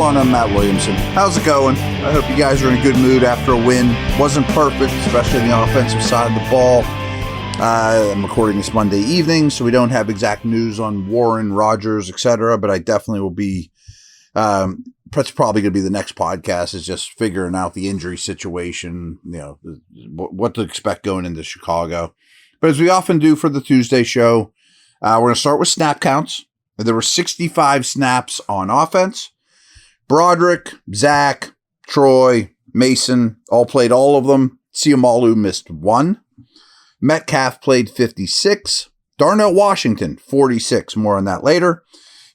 everyone, I'm Matt Williamson. How's it going? I hope you guys are in a good mood after a win. Wasn't perfect, especially on the offensive side of the ball. I'm recording this Monday evening, so we don't have exact news on Warren, Rodgers, etc., but I definitely will be, that's probably going to be the next podcast, is just figuring out the injury situation, what to expect going into Chicago. But as we often do for the Tuesday show, we're going to start with snap counts. There were 65 snaps on offense. Broderick, Zach, Troy, Mason all played all of them. Siamalu missed 1. Metcalf played 56. Darnell Washington, 46. More on that later.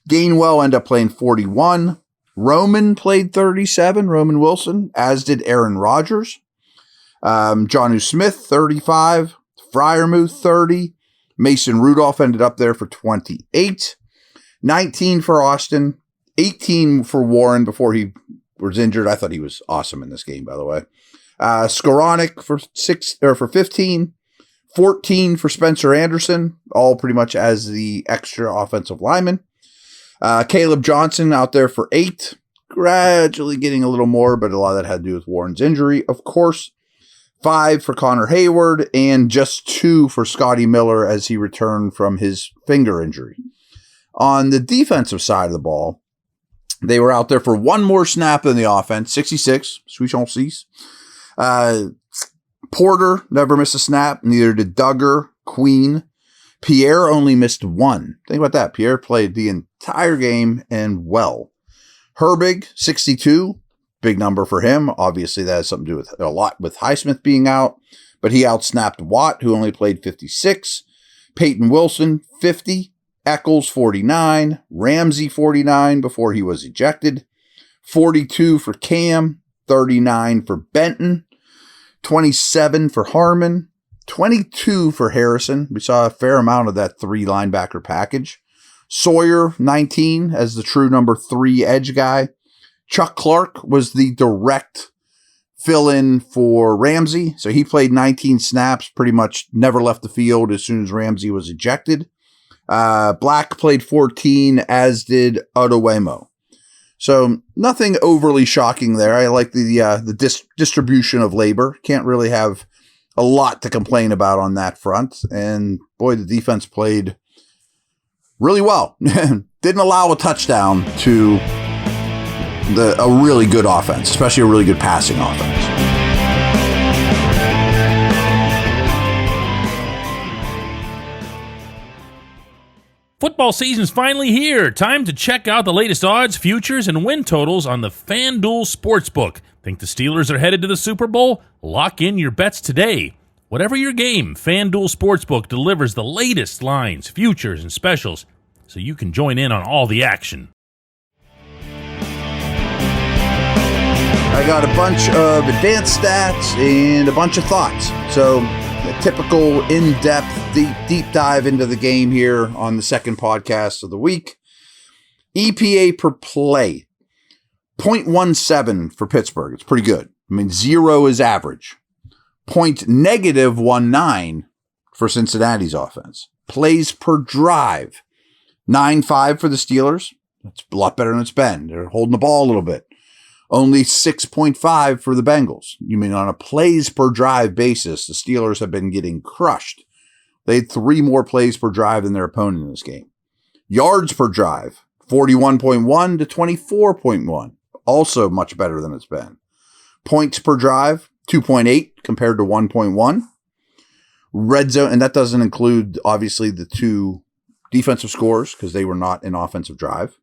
Gainwell ended up playing 41. Roman played 37, Roman Wilson, as did Aaron Rodgers. Jonnu Smith, 35. Freiermuth, 30. Mason Rudolph ended up there for 28. 19 for Austin. 18 for Warren before he was injured. I thought he was awesome in this game, by the way. Skoranek for 15. 14 for Spencer Anderson, all pretty much as the extra offensive lineman. Caleb Johnson out there for 8, gradually getting a little more, but a lot of that had to do with Warren's injury, of course. 5 for Connor Hayward, and just 2 for Scotty Miller as he returned from his finger injury. On the defensive side of the ball, they were out there for one more snap than the offense, 66, six. Porter never missed a snap. Neither did Duggar, Queen. Pierre only missed 1. Think about that. Pierre played the entire game and well. Herbig, 62. Big number for him. Obviously, that has something to do with a lot with Highsmith being out. But he outsnapped Watt, who only played 56. Peyton Wilson, 50. Eccles, 49. Ramsey, 49 before he was ejected. 42 for Cam. 39 for Benton. 27 for Harmon, 22 for Harrison. We saw a fair amount of that 3 linebacker package. Sawyer, 19 as the true number 3 edge guy. Chuck Clark was the direct fill-in for Ramsey. So he played 19 snaps, pretty much never left the field as soon as Ramsey was ejected. Black played 14, as did Odoemo. So nothing overly shocking there. I like the distribution of labor. Can't really have a lot to complain about on that front. And boy, the defense played really well. Didn't allow a touchdown to a really good offense, especially a really good passing offense. Football season's finally here. Time to check out the latest odds, futures, and win totals on the FanDuel Sportsbook. Think the Steelers are headed to the Super Bowl? Lock in your bets today. Whatever your game, FanDuel Sportsbook delivers the latest lines, futures, and specials, so you can join in on all the action. I got a bunch of advanced stats and a bunch of thoughts. So a typical in-depth, deep dive into the game here on the second podcast of the week. EPA per play, 0.17 for Pittsburgh. It's pretty good. I mean, 0 is average. -19 for Cincinnati's offense. Plays per drive, 9.5 for the Steelers. That's a lot better than it's been. They're holding the ball a little bit. Only 6.5 for the Bengals. You mean on a plays per drive basis, the Steelers have been getting crushed. They had 3 more plays per drive than their opponent in this game. Yards per drive, 41.1 to 24.1. Also much better than it's been. Points per drive, 2.8 compared to 1.1. Red zone, and that doesn't include, obviously, the 2 defensive scores because they were not an offensive drive.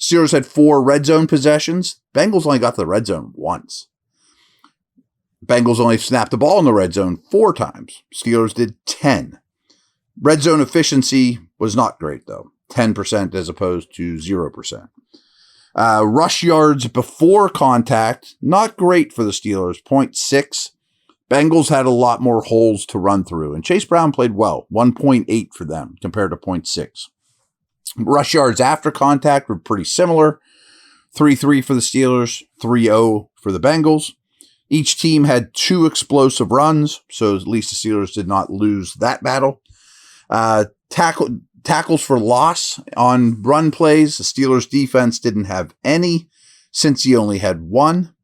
Steelers had 4 red zone possessions. Bengals only got to the red zone once. Bengals only snapped the ball in the red zone 4 times. Steelers did 10. Red zone efficiency was not great, though. 10% as opposed to 0%. Rush yards before contact, not great for the Steelers, 0.6. Bengals had a lot more holes to run through, and Chase Brown played well, 1.8 for them compared to 0.6. Rush yards after contact were pretty similar. 3.3 for the Steelers, 3.0 for the Bengals. Each team had 2 explosive runs, so at least the Steelers did not lose that battle. Tackles for loss on run plays. The Steelers defense didn't have any. Cincy only had 1.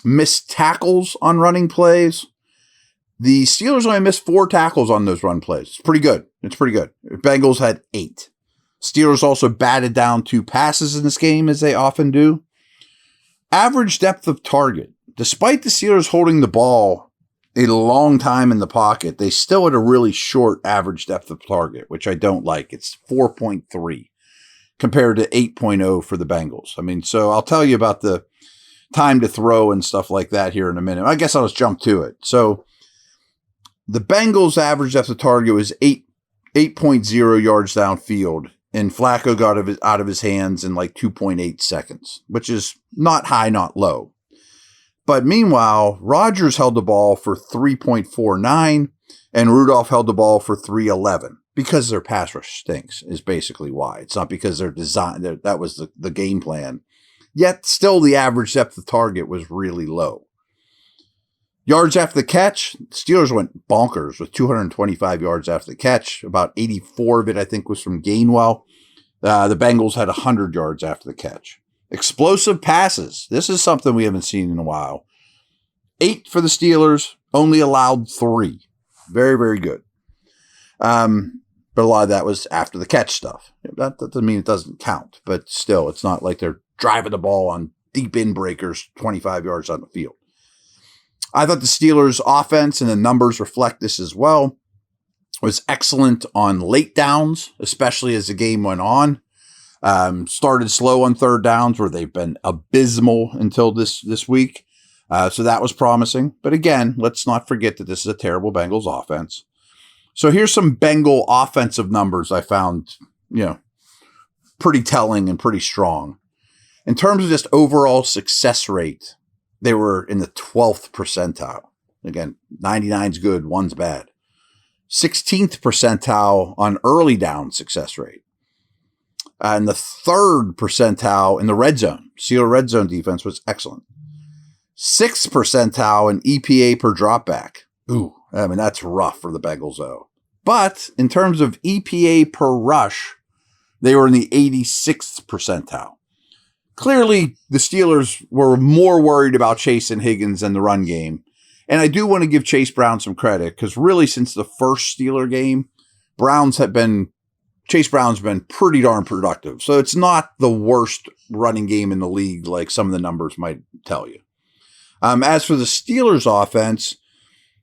Missed tackles on running plays. The Steelers only missed 4 tackles on those run plays. It's pretty good. Bengals had 8. Steelers also batted down 2 passes in this game, as they often do. Average depth of target. Despite the Steelers holding the ball a long time in the pocket, they still had a really short average depth of target, which I don't like. It's 4.3 compared to 8.0 for the Bengals. I mean, so I'll tell you about the time to throw and stuff like that here in a minute. I guess I'll just jump to it. So the Bengals' average depth of target was 8.0 yards downfield, and Flacco got out of his hands in like 2.8 seconds, which is not high, not low. But meanwhile, Rodgers held the ball for 3.49 and Rudolph held the ball for 3.11 because their pass rush stinks is basically why. It's not because they're designed. That was the game plan. Yet still the average depth of target was really low. Yards after the catch, Steelers went bonkers with 225 yards after the catch. About 84 of it, I think, was from Gainwell. The Bengals had 100 yards after the catch. Explosive passes. This is something we haven't seen in a while. 8 for the Steelers, only allowed 3. Very, very good. But a lot of that was after the catch stuff. That doesn't mean it doesn't count, but still, it's not like they're driving the ball on deep in breakers 25 yards on the field. I thought the Steelers' offense, and the numbers reflect this as well, was excellent on late downs, especially as the game went on. Started slow on third downs where they've been abysmal until this week. So that was promising. But again, let's not forget that this is a terrible Bengals offense. So here's some Bengal offensive numbers I found, pretty telling and pretty strong. In terms of just overall success rate, they were in the 12th percentile. Again, 99's good, 1's bad. 16th percentile on early down success rate. And the 3rd percentile in the red zone. Steelers red zone defense was excellent. 6th percentile in EPA per dropback. Ooh, I mean, that's rough for the Bengals, though. But in terms of EPA per rush, they were in the 86th percentile. Clearly, the Steelers were more worried about Chase and Higgins than the run game. And I do want to give Chase Brown some credit, because really since the first Steeler game, Chase Brown's been pretty darn productive. So it's not the worst running game in the league like some of the numbers might tell you. As for the Steelers offense,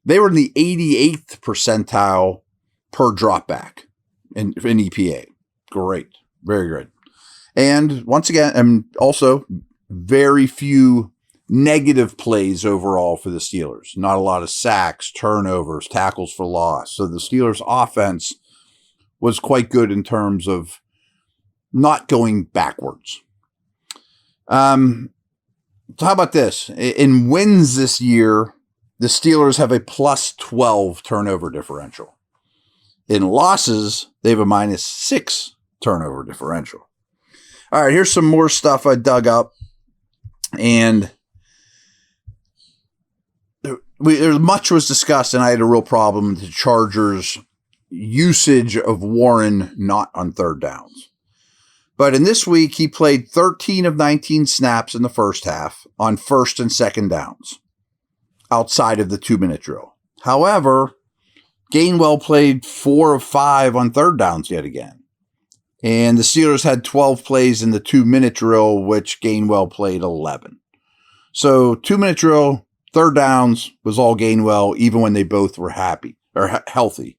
they were in the 88th percentile per dropback in EPA. Great. Very good. And once again, and also very few negative plays overall for the Steelers. Not a lot of sacks, turnovers, tackles for loss. So the Steelers offense was quite good in terms of not going backwards. So how about this? In wins this year, the Steelers have a plus 12 turnover differential. In losses, they have a minus 6 turnover differential. All right, here's some more stuff I dug up. And much was discussed, and I had a real problem with the Chargers' usage of Warren not on third downs. But in this week, he played 13 of 19 snaps in the first half on first and second downs outside of the 2-minute drill. However, Gainwell played 4 of 5 on third downs yet again. And the Steelers had 12 plays in the 2-minute drill, which Gainwell played 11. So 2-minute drill, third downs was all Gainwell, even when they both were healthy.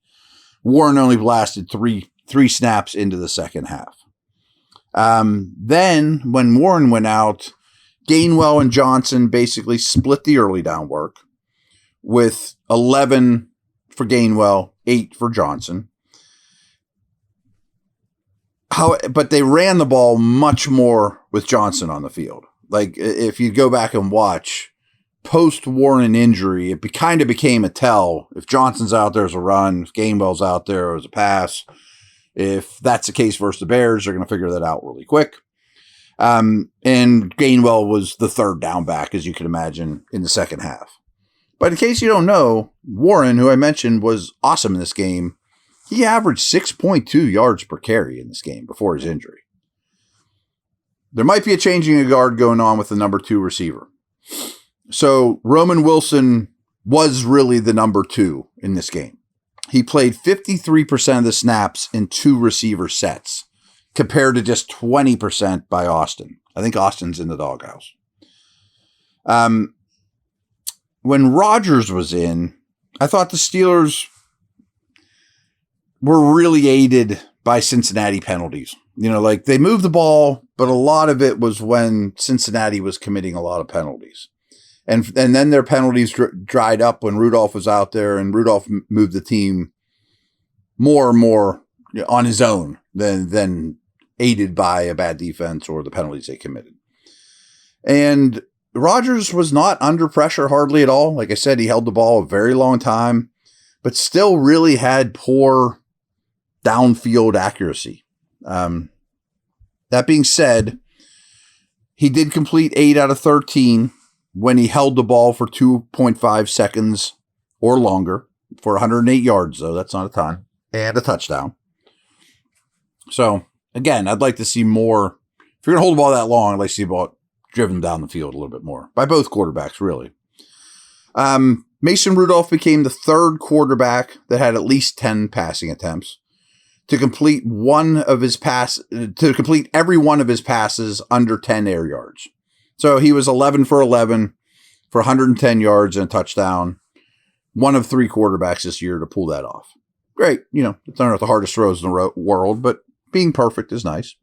Warren only lasted three snaps into the second half. Then when Warren went out, Gainwell and Johnson basically split the early down work with 11 for Gainwell, 8 for Johnson. But they ran the ball much more with Johnson on the field. Like, if you go back and watch, post-Warren injury, it kind of became a tell. If Johnson's out there, it's a run. If Gainwell's out there, it's a pass. If that's the case versus the Bears, they're going to figure that out really quick. And Gainwell was the third down back, as you can imagine, in the second half. But in case you don't know, Warren, who I mentioned, was awesome in this game. He averaged 6.2 yards per carry in this game before his injury. there might be a changing of guard going on with the number 2 receiver. So Ramon Wilson was really the number 2 in this game. He played 53% of the snaps in 2 receiver sets compared to just 20% by Austin. I think Austin's in the doghouse. When Rodgers was in, I thought the Steelers were really aided by Cincinnati penalties. Like they moved the ball, but a lot of it was when Cincinnati was committing a lot of penalties. And then their penalties dried up when Rudolph was out there, and Rudolph moved the team more and more on his own than aided by a bad defense or the penalties they committed. And Rodgers was not under pressure hardly at all. Like I said, he held the ball a very long time, but still really had poor downfield accuracy. That being said, he did complete 8 out of 13 when he held the ball for 2.5 seconds or longer for 108 yards, though. That's not a ton. And a touchdown. So, again, I'd like to see more. If you're going to hold the ball that long, I'd like to see the ball driven down the field a little bit more by both quarterbacks, really. Mason Rudolph became the 3rd quarterback that had at least 10 passing attempts to complete every one of his passes under 10 air yards. So he was 11 for 11 for 110 yards and a touchdown. One of 3 quarterbacks this year to pull that off. Great. It's not the hardest throws in the world, but being perfect is nice.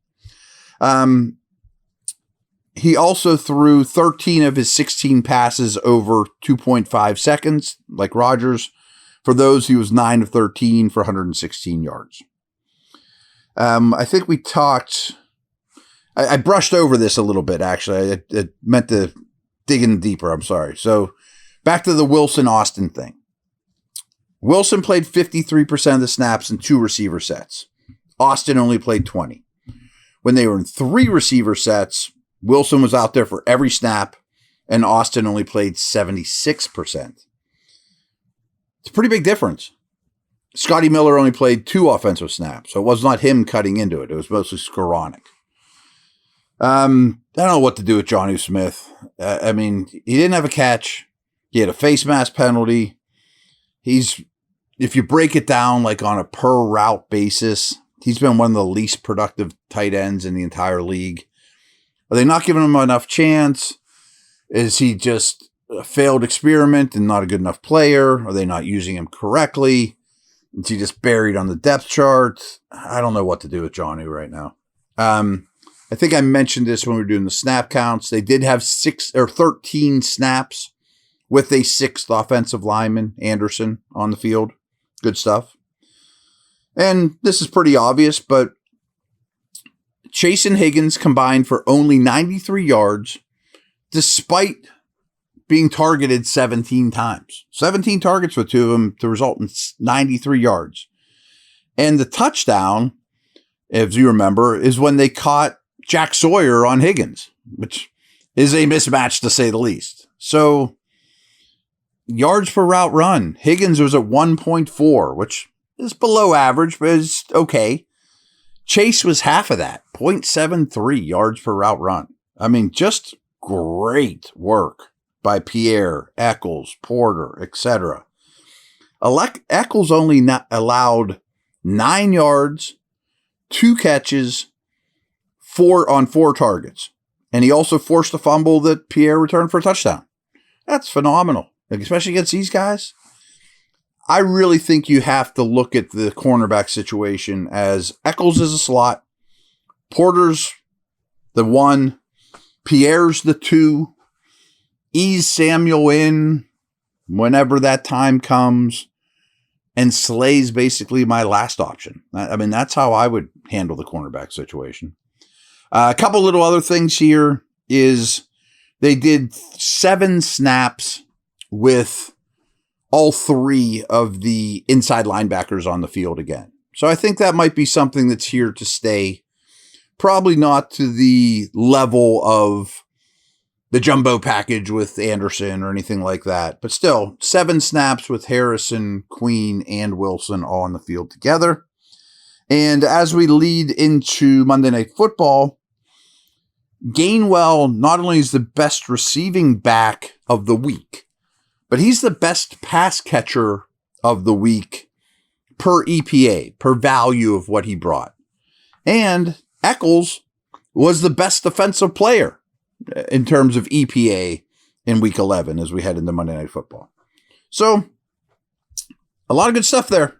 He also threw 13 of his 16 passes over 2.5 seconds, like Rodgers. For those, he was 9 of 13 for 116 yards. I think we talked. I brushed over this a little bit, actually. I meant to dig in deeper. I'm sorry. So back to the Wilson-Austin thing. Wilson played 53% of the snaps in 2 receiver sets. Austin only played 20. When they were in 3 receiver sets, Wilson was out there for every snap, and Austin only played 76%. It's a pretty big difference. Scotty Miller only played 2 offensive snaps, so it was not him cutting into it. It was mostly Skoranek. I don't know what to do with Jonnu Smith. He didn't have a catch. He had a face mask penalty. If you break it down like on a per route basis, he's been one of the least productive tight ends in the entire league. Are they not giving him enough chance? Is he just a failed experiment and not a good enough player? Are they not using him correctly? Is he just buried on the depth chart? I don't know what to do with Jonnu right now. I think I mentioned this when we were doing the snap counts. They did have 13 snaps with a 6th offensive lineman, Anderson, on the field. Good stuff. And this is pretty obvious, but Chase and Higgins combined for only 93 yards, despite being targeted 17 times. 17 targets with 2 of them to result in 93 yards. And the touchdown, as you remember, is when they caught Jack Sawyer on Higgins, which is a mismatch to say the least. So, yards per route run, Higgins was at 1.4, which is below average, but is okay. Chase was half of that, 0.73 yards per route run. Just great work by Pierre, Eccles, Porter, etc. Eccles only allowed 9 yards, 2 catches, 4 targets. And he also forced a fumble that Pierre returned for a touchdown. That's phenomenal, especially against these guys. I really think you have to look at the cornerback situation as Eccles is a slot, Porter's the 1, Pierre's the 2, ease Samuel in whenever that time comes, and Slay's basically my last option. That's how I would handle the cornerback situation. A couple little other things here is they did 7 snaps with all 3 of the inside linebackers on the field again. So I think that might be something that's here to stay. Probably not to the level of the jumbo package with Anderson or anything like that. But still, 7 snaps with Harrison, Queen, and Wilson all on the field together. And as we lead into Monday Night Football, Gainwell not only is the best receiving back of the week, but he's the best pass catcher of the week per EPA, per value of what he brought. And Eccles was the best defensive player in terms of EPA in week 11 as we head into Monday Night Football. So, a lot of good stuff there.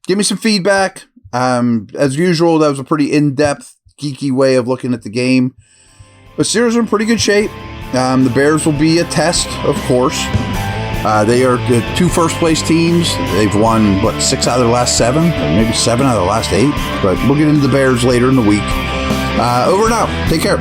Give me some feedback. As usual, that was a pretty in-depth, geeky way of looking at the game. But Steelers are in pretty good shape. The Bears will be a test, of course. They are the 2 first-place teams. They've won, 6 out of their last 7? Or maybe 7 out of the last 8. But we'll get into the Bears later in the week. Over and out. Take care.